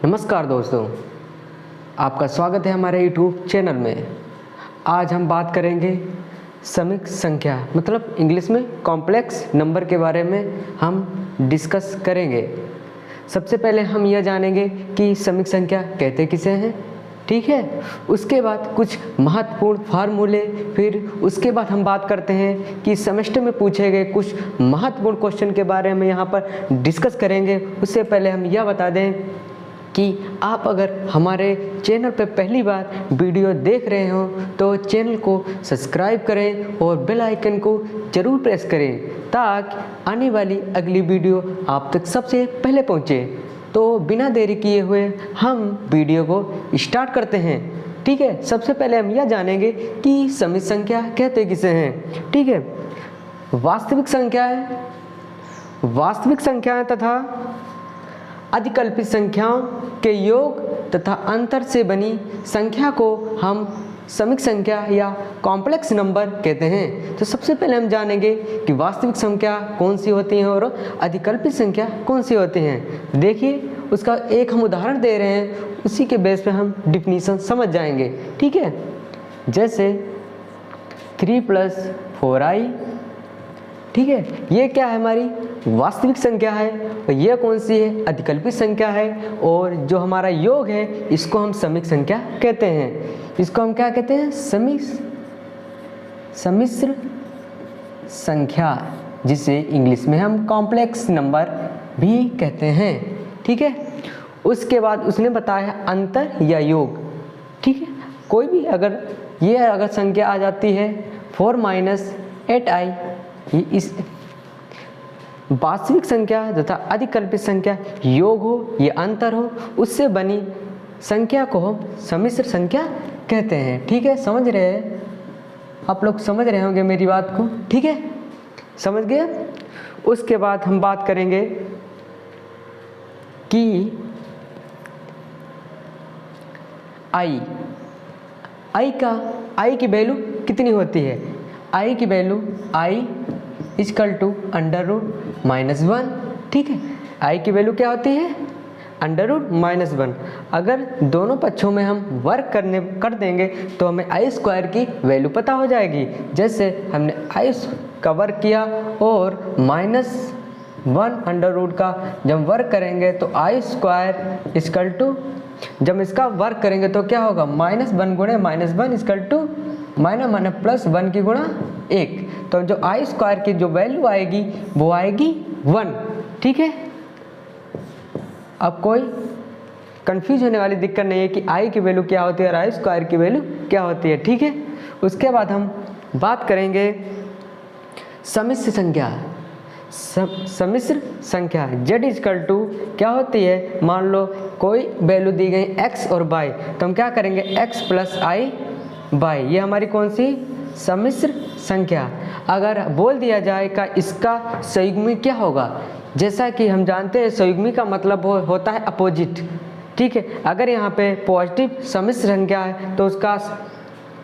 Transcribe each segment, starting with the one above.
नमस्कार दोस्तों, आपका स्वागत है हमारे YouTube चैनल में। आज हम बात करेंगे समिक संख्या मतलब इंग्लिश में कॉम्प्लेक्स नंबर के बारे में हम डिस्कस करेंगे। सबसे पहले हम यह जानेंगे कि समिक संख्या कहते किसे हैं, ठीक है। उसके बाद कुछ महत्वपूर्ण फार्मूले, फिर उसके बाद हम बात करते हैं कि सेमेस्टर में पूछे गए कुछ महत्वपूर्ण क्वेश्चन के बारे में यहाँ पर डिस्कस करेंगे। उससे पहले हम यह बता दें कि आप अगर हमारे चैनल पर पहली बार वीडियो देख रहे हो तो चैनल को सब्सक्राइब करें और बेल आइकन को ज़रूर प्रेस करें ताकि आने वाली अगली वीडियो आप तक सबसे पहले पहुंचे। तो बिना देरी किए हुए हम वीडियो को स्टार्ट करते हैं, ठीक है। सबसे पहले हम यह जानेंगे कि समिक संख्या कहते किसे हैं, ठीक है। वास्तविक संख्याएं तथा अधिकल्पित संख्याओं के योग तथा अंतर से बनी संख्या को हम समिक संख्या या कॉम्प्लेक्स नंबर कहते हैं। तो सबसे पहले हम जानेंगे कि वास्तविक संख्या कौन सी होती हैं और अधिकल्पित संख्या कौन सी होती हैं। देखिए, उसका एक हम उदाहरण दे रहे हैं, उसी के बेस पे हम डिफिनीशन समझ जाएंगे, ठीक है। जैसे 3 + 4i, ठीक है, ये क्या है, हमारी वास्तविक संख्या है। और ये कौन सी है, अधिकल्पित संख्या है। और जो हमारा योग है इसको हम समिक संख्या कहते हैं। इसको हम क्या कहते हैं, सम्मिश्र संख्या, जिसे इंग्लिश में हम कॉम्प्लेक्स नंबर भी कहते हैं, ठीक है। उसके बाद उसने बताया अंतर या योग, ठीक है। कोई भी अगर संख्या आ जाती है 4 - 8i, ये इस वास्तविक संख्या तथा अधिकल्पित संख्या योग हो या अंतर हो, उससे बनी संख्या को हम सम्मिश्र संख्या कहते हैं, ठीक है। समझ रहे हैं आप लोग, समझ रहे होंगे मेरी बात को, ठीक है, समझ गए। उसके बाद हम बात करेंगे कि आई की वैल्यू कितनी होती है। आई की वैल्यू i=√-1, ठीक है। आई की वैल्यू क्या होती है, √-1। अगर दोनों पक्षों में हम वर्क कर देंगे तो हमें i² की वैल्यू पता हो जाएगी। जैसे हमने i का वर्क किया और -1 का जब वर्क करेंगे तो i², जब इसका वर्क करेंगे तो क्या होगा, -1 × -1 +1 की गुणा 1। तो जो i² की जो वैल्यू आएगी वो आएगी 1, ठीक है। अब कोई कंफ्यूज होने वाली दिक्कत नहीं है कि i की वैल्यू क्या होती है और i² की वैल्यू क्या होती है, ठीक है। उसके बाद हम बात करेंगे सम्मिश्र संख्या। सम्मिश्र संख्या z क्या होती है, मान लो कोई वैल्यू दी गई x और y, तो हम क्या करेंगे x + i/y, ये हमारी कौन सी, सम्मिश्र संख्या। अगर बोल दिया जाए कि इसका संयुग्मी क्या होगा, जैसा कि हम जानते हैं संयुग्मी का मतलब होता है अपोजिट, ठीक है। अगर यहाँ पे पॉजिटिव सम्मिश्र संख्या है तो उसका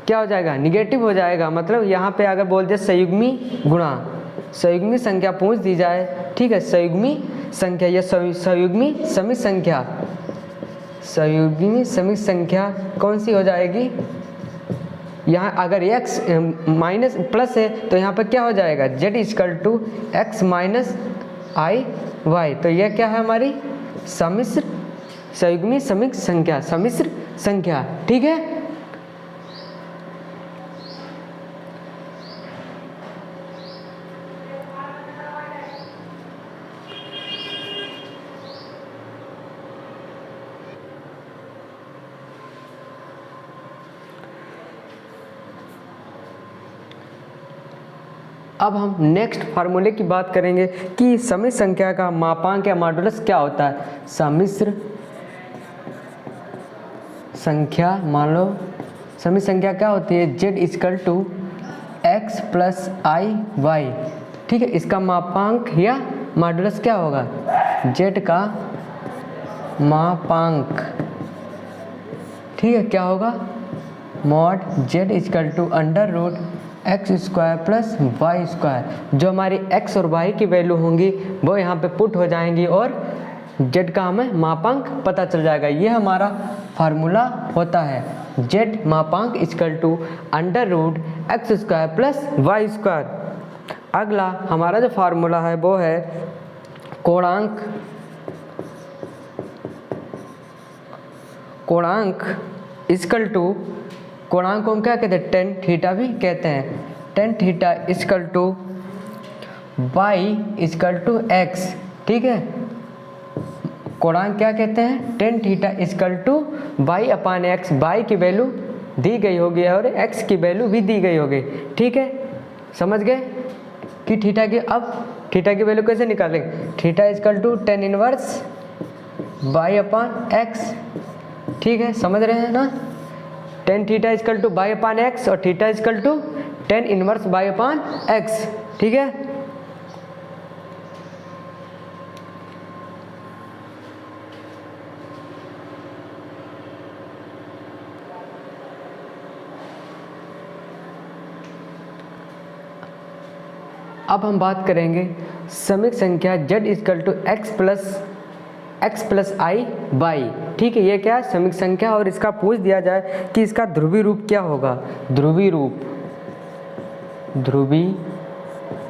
क्या हो जाएगा, निगेटिव हो जाएगा। मतलब यहाँ पे अगर बोल दिया संयुग्मी संख्या पूछ दी जाए, ठीक है, संयुग्मी संख्या या संयुग्मी समिक संख्या कौन सी हो जाएगी। यहाँ अगर x माइनस प्लस है तो यहाँ पर क्या हो जाएगा, z=x - i/y। तो यह क्या है, हमारी संयुग्मी समिक संख्या, सम्मिश्र संख्या, ठीक है। अब हम नेक्स्ट फार्मूले की बात करेंगे कि समिक संख्या का मापांक या मॉडुलस क्या होता है। सम्मिश्र संख्या, मान लो समिक संख्या क्या होती है, z=x + i/y, ठीक है। इसका मापांक या मॉडुलस क्या होगा, z का मापांक, ठीक है, क्या होगा, mod z=√x² + y²। जो हमारी x और y की वैल्यू होंगी वो यहाँ पे पुट हो जाएंगी और जेड का हमें मापांक पता चल जाएगा। ये हमारा फार्मूला होता है, जेड मापांक equal to √x² plus y²। अगला हमारा जो फार्मूला है वो है कोणांक इक्वल टू, कोणांक को हम क्या कहते हैं, टेन थीटा भी कहते हैं। Tan theta equal to y equal to x, ठीक है। कोणांक क्या कहते हैं, tan theta equal to y/x। y की वैल्यू दी गई होगी और x की वैल्यू भी दी गई होगी, ठीक है। समझ गए कि थीटा की, अब थीटा की वैल्यू कैसे निकालेंगे, theta equal to tan inverse y/x, ठीक है। समझ रहे हैं ना, ten theta equal to y/x और theta equal to tan inverse y/x, ठीक है। अब हम बात करेंगे समीक संख्या z equal to x plus i y, ठीक है। ये क्या है, समीक संख्या, और इसका पूछ दिया जाए कि इसका ध्रुवीय रूप क्या होगा, ध्रुवीय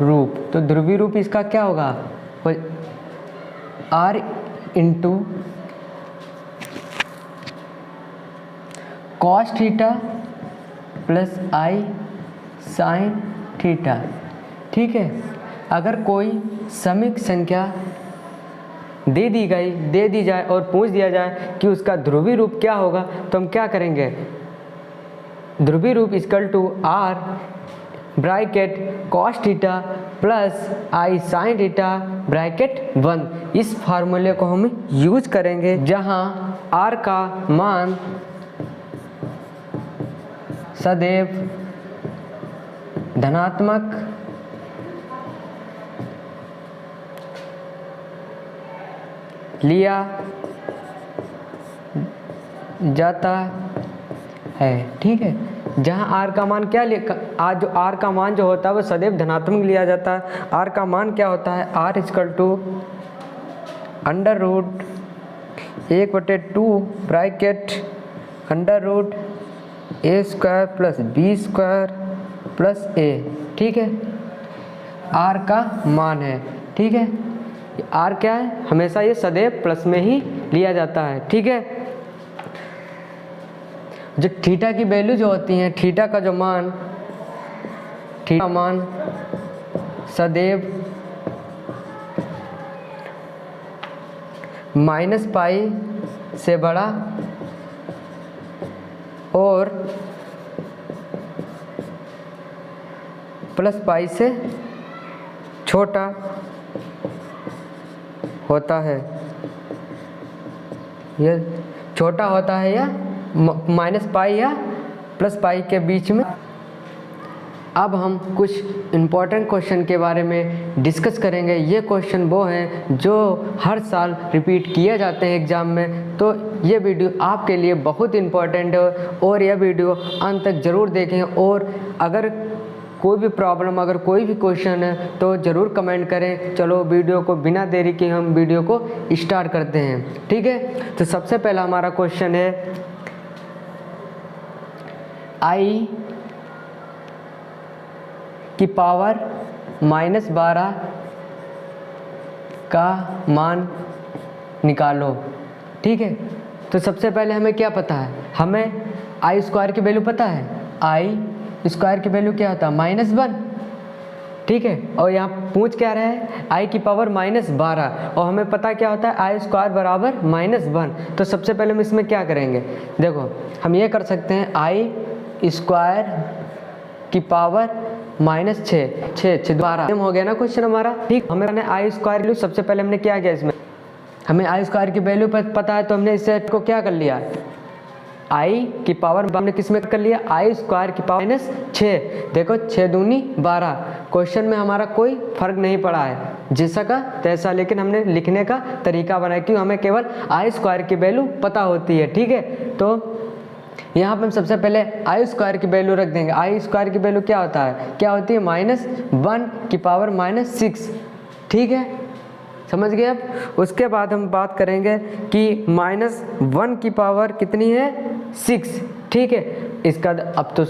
रूप, तो ध्रुवीय रूप इसका क्या होगा, r into cos theta plus i sine theta, ठीक है। अगर कोई समीक संख्या दे दी जाए और पूछ दिया जाए कि उसका ध्रुवीय रूप क्या होगा, तो हम क्या करेंगे, ध्रुवीय रूप equal to r bracket cos theta plus i sine theta bracket 1। इस फार्मूले को हम यूज करेंगे जहां r का मान सदैव धनात्मक लिया जाता है, ठीक है। जहाँ r का मान क्या आज जो r का मान जो होता है वो सदैव धनात्मक लिया जाता है। r का मान क्या होता है, r equal to √1/2 bracket √a² plus b² plus a, ठीक है। r का मान है, ठीक है। r क्या है, हमेशा ये सदैव प्लस में ही लिया जाता है, ठीक है। जो थीटा की वैल्यू जो होती है, थीटा का जो मान, थीटा मान सदैव -पाई से बड़ा और +पाई से छोटा होता है। यह छोटा होता है या -पाई या +पाई के बीच में। अब हम कुछ इम्पोर्टेंट क्वेश्चन के बारे में डिस्कस करेंगे। ये क्वेश्चन वो हैं जो हर साल रिपीट किए जाते हैं एग्ज़ाम में, तो ये वीडियो आपके लिए बहुत इम्पोर्टेंट है और यह वीडियो अंत तक ज़रूर देखें। और अगर कोई भी प्रॉब्लम, अगर कोई भी क्वेश्चन है तो ज़रूर कमेंट करें। चलो वीडियो को बिना देरी के हम वीडियो को स्टार्ट करते हैं, ठीक है। तो सबसे पहला हमारा क्वेश्चन है, आई की पावर -12 का मान निकालो, ठीक है। तो सबसे पहले हमें क्या पता है, हमें i² की वैल्यू पता है। i² की वैल्यू क्या होता है, -1, ठीक है। और यहाँ पूछ क्या रहा है, i की पावर -12, और हमें पता क्या होता है i² बराबर -1। तो सबसे पहले हम इसमें क्या करेंगे, देखो हम ये कर सकते हैं, i² की पावर -6 12 हो गया ना क्वेश्चन हमारा, ठीक। हमें i² सबसे पहले हमने क्या किया, इसमें हमें i² की वैल्यू पता है, तो हमने इसे को क्या कर लिया, i की पावर हमने किस में कर लिया, i² की पावर -6। देखो 6 दूनी 12। क्वेश्चन में हमारा कोई फर्क नहीं पड़ा है, जैसा का तैसा, लेकिन हमने लिखने का तरीका बनाया क्यों, हमें केवल i² की वैल्यू पता होती है, ठीक है। तो यहाँ पे हम सबसे पहले i² की वैल्यू रख देंगे। i² की वैल्यू क्या होता है, क्या होती है, -1 की पावर -6, ठीक है। समझ गए। अब उसके बाद हम बात करेंगे कि -1 की पावर कितनी है 6, ठीक है। इसका अब तो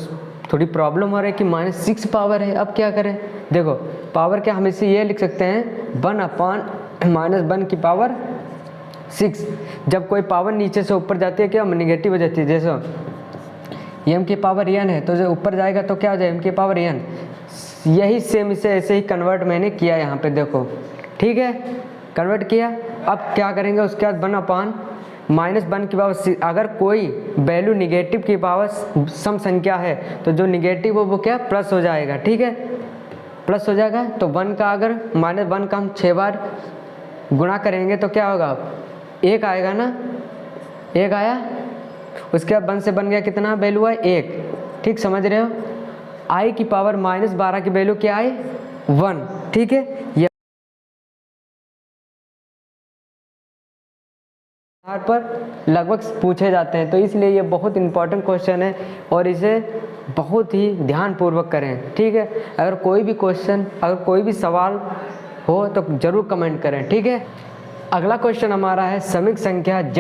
थोड़ी प्रॉब्लम हो रही है कि -6 पावर है, अब क्या करें। देखो पावर क्या, हम इसे ये लिख सकते हैं 1/-1 की पावर 6। जब कोई पावर नीचे से ऊपर जाती है क्या नेगेटिव हो जाती है, जैसे m की पावर n है तो जो ऊपर जाएगा तो क्या हो जाए m की पावर n। यही सेम इसे ऐसे ही कन्वर्ट मैंने किया यहाँ पे देखो, ठीक है, कन्वर्ट किया। अब क्या करेंगे उसके बाद 1/-1 की पावर, अगर कोई वैल्यू निगेटिव की पावर सम संख्या है तो जो निगेटिव हो वो क्या प्लस हो जाएगा, ठीक है, प्लस हो जाएगा। तो 1 का अगर -1 का हम 6 बार गुणा करेंगे तो क्या होगा, 1 आएगा ना, 1 आया। उसके बाद 1 से बन गया कितना वैल्यू है 1, ठीक, समझ रहे हो। i की पावर -12 की वैल्यू क्या है 1, ठीक है। ये पर लगभग पूछे जाते हैं तो इसलिए ये बहुत इंपॉर्टेंट क्वेश्चन है और इसे बहुत ही ध्यानपूर्वक करें, ठीक है। अगर कोई भी क्वेश्चन, अगर कोई भी सवाल हो तो ज़रूर कमेंट करें, ठीक है। अगला क्वेश्चन हमारा है समिक संख्या z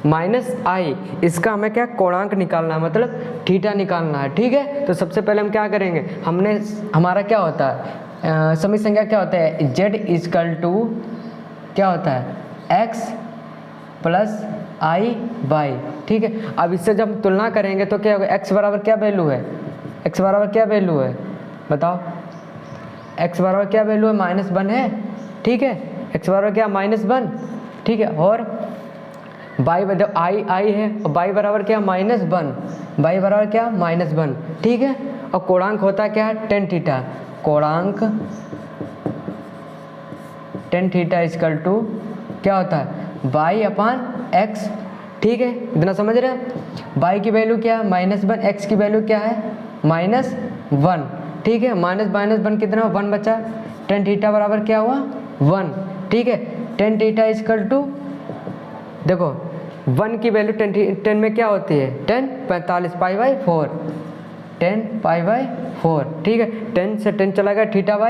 -1 -i, इसका हमें क्या कोणांक निकालना है, मतलब थीटा निकालना है, ठीक है। तो सबसे पहले हम क्या करेंगे, हमारा क्या होता है समिक संख्या क्या होता है z क्या होता है x + i/, ठीक है। अब इससे जब तुलना करेंगे तो क्या होगा, x बराबर क्या वैल्यू है, x बराबर क्या वैल्यू है बताओ, x बराबर क्या वैल्यू है -1 है, ठीक है, x बराबर क्या -1, ठीक है। और y जब i है और y बराबर क्या -1, y बराबर क्या -1, ठीक है। और कोणांक होता क्या है tan थीटा, कोणांक tan थीटा = क्या होता है y/x, ठीक है, इतना समझ रहे हैं। y की वैल्यू क्या है -1, x की वैल्यू क्या है -1, ठीक है। -1 कितना 1 बचा, tan थीटा बराबर क्या हुआ 1, ठीक है। tan थीटा = देखो 1 की वैल्यू 10 में क्या होती है 10 45 π/4, 10 π/4, ठीक है। 10 से 10 चला गया थीटा =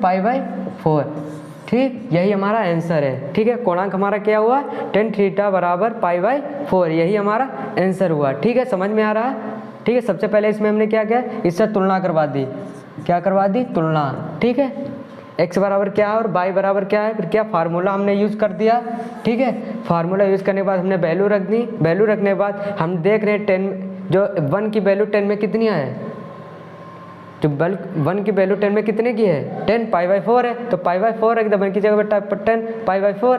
π/4, ठीक, यही हमारा आंसर है, ठीक है। कोणांक हमारा क्या हुआ tan थीटा बराबर π/4, यही हमारा आंसर हुआ, ठीक है, समझ में आ रहा है, ठीक है। सबसे पहले इसमें हमने क्या किया, इससे तुलना करवा दी, क्या करवा दी तुलना, ठीक है। x बराबर क्या है और y बराबर क्या है, फिर क्या फार्मूला हमने यूज़ कर दिया, ठीक है। फार्मूला यूज़ करने के बाद हमने वैल्यू रख दी, वैल्यू रखने के बाद हम देख रहे हैं 10 जो 1 की वैल्यू 10 में कितनी है, जो 1 की वैल्यू 10 में कितने की है 10 π/4 है, तो π/4 रख दो 1 की जगह पर 10 π/4,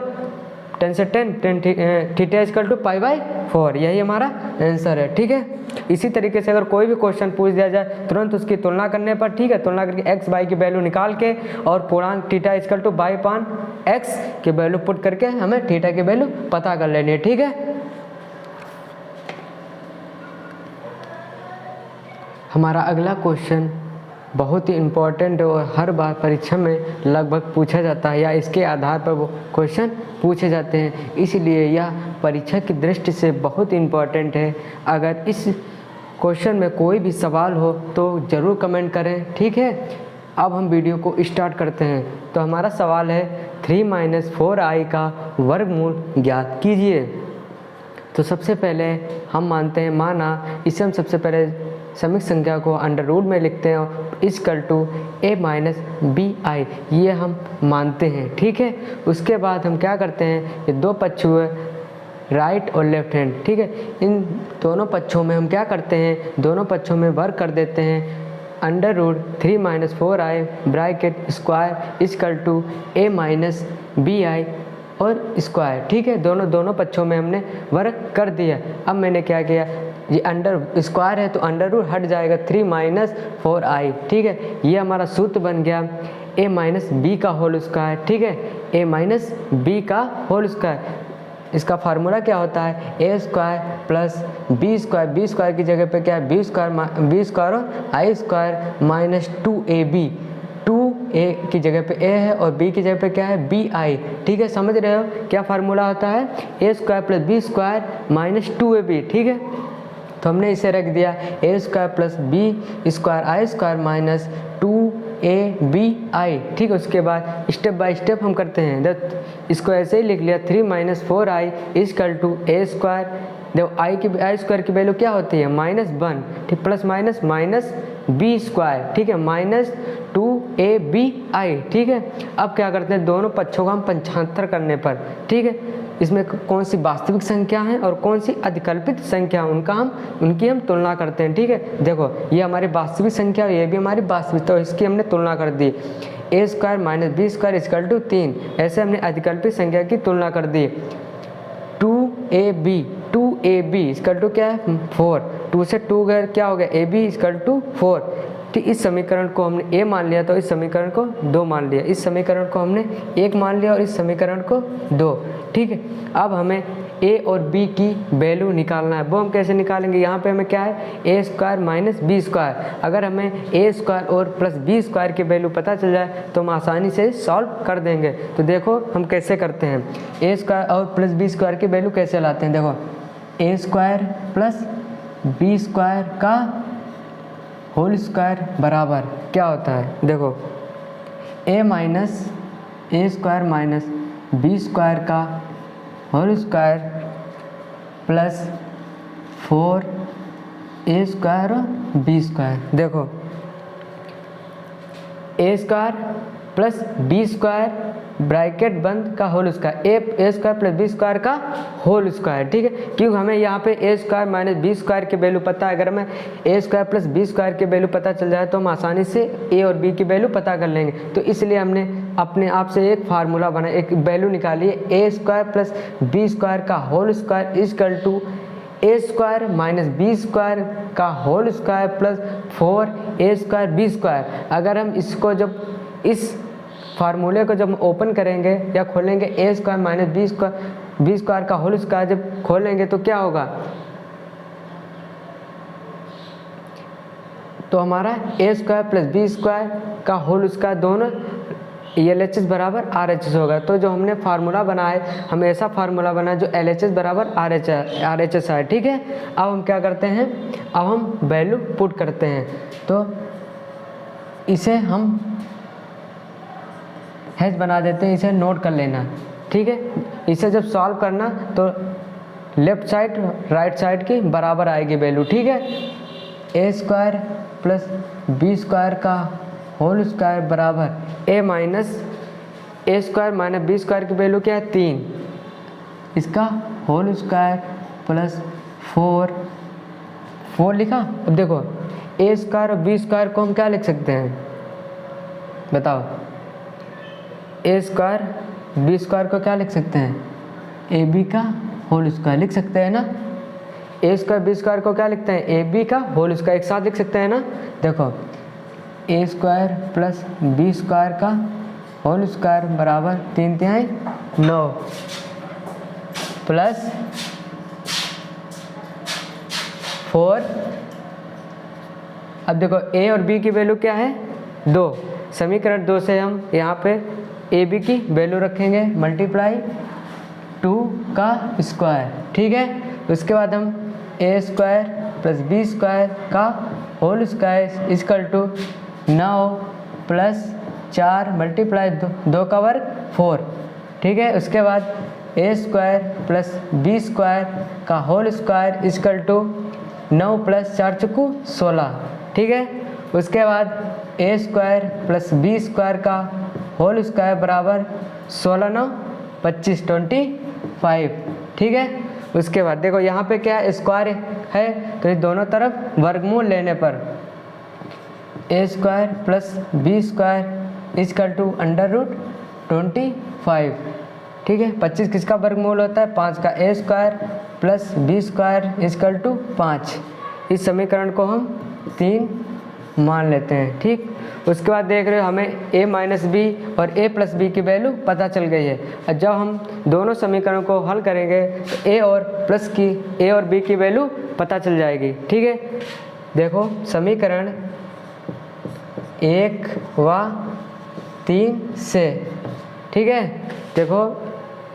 10 से 10 थीटा = π/4, यही हमारा आंसर है, ठीक है। इसी तरीके से अगर कोई भी क्वेश्चन पूछ दिया जाए तुरंत उसकी तुलना करने पर, ठीक है, तुलना करके x y की वैल्यू निकाल के और पूर्णांक थीटा = y/x की वैल्यू पुट करके हमें थीटा की वैल्यू पता कर लेनी है, ठीक है। हमारा अगला क्वेश्चन बहुत ही इम्पोर्टेंट है और हर बार परीक्षा में लगभग पूछा जाता है या इसके आधार पर वो क्वेश्चन पूछे जाते हैं, इसलिए यह परीक्षा की दृष्टि से बहुत इम्पोर्टेंट है। अगर इस क्वेश्चन में कोई भी सवाल हो तो ज़रूर कमेंट करें, ठीक है। अब हम वीडियो को स्टार्ट करते हैं। तो हमारा सवाल है 3 - 4i का वर्गमूल ज्ञात कीजिए। तो सबसे पहले हम मानते हैं, माना इसे हम सबसे पहले समिक संख्या को अंडर रूट में लिखते हैं और = a - bi, ये हम मानते हैं, ठीक है। उसके बाद हम क्या करते हैं, ये दो पक्षों है राइट और लेफ्ट हैंड, ठीक है, इन दोनों पक्षों में हम क्या करते हैं, दोनों पक्षों में वर्ग कर देते हैं। √3 - 4i bracket square = a - bi और स्क्वायर, ठीक है, दोनों पक्षों में हमने वर्ग कर दिया। अब मैंने क्या किया, ये अंडर स्क्वायर है तो अंडर रूट हट जाएगा 3 - 4i, ठीक है। ये हमारा सूत्र बन गया a - b का होल स्क्वायर, ठीक है, a - b का होल स्क्वायर। इसका फार्मूला क्या होता है a² + b² b² की जगह पे क्या है b² और i² - 2ab, 2a की जगह पे a है और b की जगह पे क्या है bi, ठीक है, समझ रहे हो क्या फार्मूला होता है a² + b² - 2ab, ठीक है। तो हमने इसे रख दिया a² + b² i² - 2abi, ठीक है। उसके बाद स्टेप बाय स्टेप हम करते हैं। इसको ऐसे ही लिख लिया 3 - 4i = a²। देखो आई स्क्वायर की वैल्यू क्या होती है -1, ठीक, प्लस माइनस -b², ठीक है, -2abi, ठीक है। अब क्या करते हैं, दोनों पक्षों का हम 75 करने पर, ठीक है, इसमें कौन सी वास्तविक संख्या है और कौन सी अधिकल्पित संख्या उनकी हम तुलना करते हैं, ठीक है। देखो ये हमारी वास्तविक संख्या और ये भी हमारी वास्तविक, तो इसकी हमने तुलना कर दी। a² - b² = 3, ऐसे हमने अधिकल्पित संख्या की तुलना कर दी। 2ab = क्या है 4, 2 से 2 गए क्या हो गया, ab = 4, ठीक। इस समीकरण को हमने a मान लिया तो इस समीकरण को 2 मान लिया, इस समीकरण को हमने 1 मान लिया और इस समीकरण को 2, ठीक है। अब हमें a और b की वैल्यू निकालना है। वो हम कैसे निकालेंगे, यहाँ पे हमें क्या है a² - b²। अगर हमें a² और प्लस b² की वैल्यू पता चल जाए तो हम आसानी से सॉल्व कर देंगे। तो देखो हम कैसे करते हैं, a² और प्लस b² की वैल्यू कैसे लाते हैं। देखो a² प्लस b² का होल स्क्वायर बराबर क्या होता है, देखो a - a² - b² का होल स्क्वायर प्लस 4a² और b²। देखो a² प्लस b² ब्रैकेट बंद का whole square, a² plus b² का होल स्क्वायर, ठीक है। क्योंकि हमें यहाँ पे a² - b² की वैल्यू पता है। अगर हमें a² प्लस b² की वैल्यू पता चल जाए तो हम आसानी से a और b की वैल्यू पता कर लेंगे। तो इसलिए हमने अपने आप से एक फार्मूला बनाया, एक वैल्यू निकाली है, a² प्लस b² का होल स्क्वायर = a² - b² का whole square plus 4a² b²। अगर हम इसको जब इस फार्मूले को जब ओपन करेंगे या खोलेंगे, a² - b² का होल स्क्वायर जब खोलेंगे तो क्या होगा, तो हमारा a² प्लस b² का होल स्क्वायर दोनों LHS बराबर RHS होगा। तो जो हमने फार्मूला बनाया है, हम ऐसा फार्मूला बनाए जो LHS बराबर RHS है, ठीक है। अब हम क्या करते हैं, अब हम वैल्यू पुट करते हैं। तो इसे हम हैश बना देते हैं, इसे नोट कर लेना, ठीक है। इसे जब सॉल्व करना तो लेफ्ट साइड राइट साइड की बराबर आएगी वैल्यू, ठीक है। a² प्लस b² का होल स्क्वायर बराबर a - a² - b² की वैल्यू क्या है 3, इसका होल स्क्वायर प्लस 4 लिखा। अब देखो a² और b² को हम क्या लिख सकते हैं, बताओ, a² b² को क्या लिख सकते हैं, ab का होल स्क्वायर लिख सकते हैं ना। a² b² को क्या लिखते हैं, ab का होल स्क्वायर, एक साथ लिख सकते हैं ना। देखो a² प्लस b² का होल स्क्वायर बराबर 3×3 = 9 प्लस 4। अब देखो a और b की वैल्यू क्या है 2, समीकरण 2 से हम यहाँ पे ab की वैल्यू रखेंगे मल्टीप्लाई 2 का स्क्वायर, ठीक है। उसके बाद हम a² प्लस b² का होल स्क्वायर = 9 प्लस 4 मल्टीप्लाई 2 का वर्ग 4, ठीक है। उसके बाद a² प्लस b² का होल स्क्वायर = 9 प्लस 4 × 16, ठीक है। उसके बाद a² प्लस b² का होल स्क्वायर बराबर 16 × 9 = 25 25, ठीक है। उसके बाद देखो यहाँ पे क्या स्क्वायर है तो ये दोनों तरफ वर्गमूल लेने पर a² प्लस b² = √25, ठीक है। 25 किसका वर्गमूल होता है 5 का, a² प्लस b² = 5। इस समीकरण को हम 3 मान लेते हैं, ठीक। उसके बाद देख रहे हो हमें a - b और a + b की वैल्यू पता चल गई है। और जब हम दोनों समीकरणों को हल करेंगे तो a और b की वैल्यू पता चल जाएगी, ठीक है। देखो समीकरण 1 व 3 से, ठीक है। देखो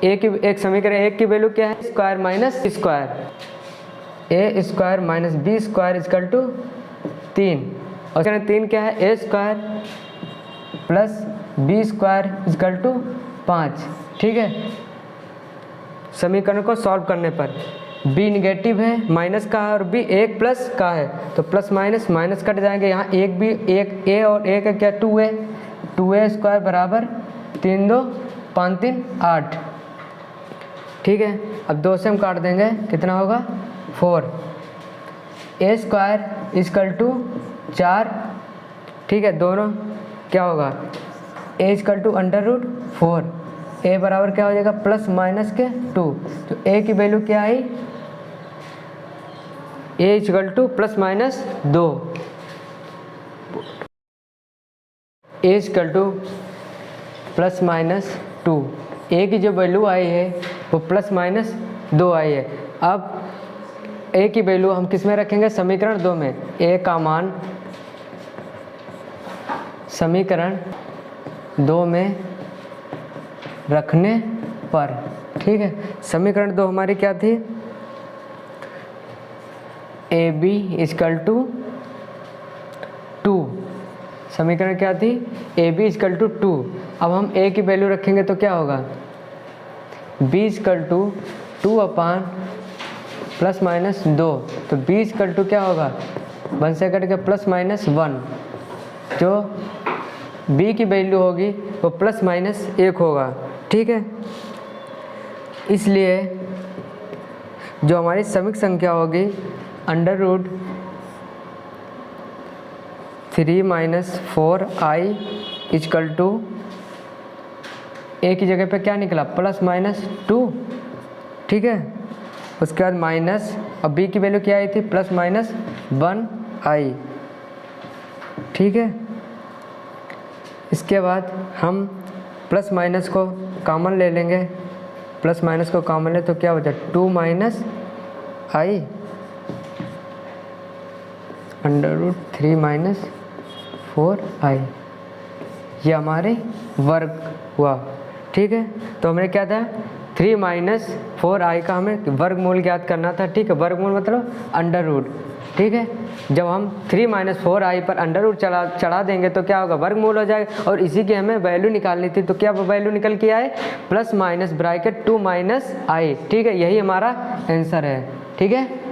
एक समीकरण 1 की वैल्यू क्या है, square minus square, a² - b² = 3 और 3 क्या है, a² plus B square equal to 5। ठीक है, समीकरण को सॉल्व करने पर b निगेटिव है, माइनस का है, और b 1 प्लस का है, तो प्लस माइनस माइनस कट जाएंगे। यहाँ एक भी एक a और a का क्या 2a, 2a स्क्वायर बराबर 3 2 5 3 8। ठीक है, अब 2 से हम काट देंगे, कितना होगा 4। a square equal to 4। ठीक है, दोनों क्या होगा, a इजकल टू √4, a बराबर क्या हो जाएगा प्लस माइनस के 2। तो a की वैल्यू क्या आई, a equal to plus minus 2, a equal to plus minus 2। a की जो वैल्यू आई है वो प्लस माइनस 2 आई है। अब a की वैल्यू हम किस में रखेंगे, समीकरण 2 में। a का मान समीकरण 2 में रखने पर, ठीक है, समीकरण 2 हमारी क्या थी, ए बी इजकल टू 2। समीकरण क्या थी, ए बी इजकल टू 2। अब हम a की वैल्यू रखेंगे तो क्या होगा, b equal to 2 upon plus minus 2। तो b इजकल टू क्या होगा, 1 से कट के प्लस माइनस 1। जो b की वैल्यू होगी वो प्लस माइनस 1 होगा। ठीक है, इसलिए जो हमारी समीक संख्या होगी √3 - 4i इजकल टू a की जगह पे क्या निकला, प्लस माइनस 2। ठीक है, उसके बाद माइनस, अब b की वैल्यू क्या आई थी, प्लस माइनस 1i। ठीक है, इसके बाद हम प्लस माइनस को कॉमन ले लेंगे, प्लस माइनस को कॉमन ले तो क्या हो जाए 2 - i √3 - 4i, ये हमारे वर्ग हुआ। ठीक है, तो हमें क्या था, 3 - 4i का हमें वर्गमूल ज्ञात करना था। ठीक है, वर्गमूल मतलब अंडर रूट। ठीक है, जब हम 3 - 4i पर अंडर रूट चढ़ा देंगे तो क्या होगा, वर्गमूल हो जाएगा। और इसी की हमें वैल्यू निकालनी थी, तो क्या वैल्यू निकल के आए, प्लस माइनस ब्रैकेट 2 - i। ठीक है, यही हमारा आंसर है। ठीक है।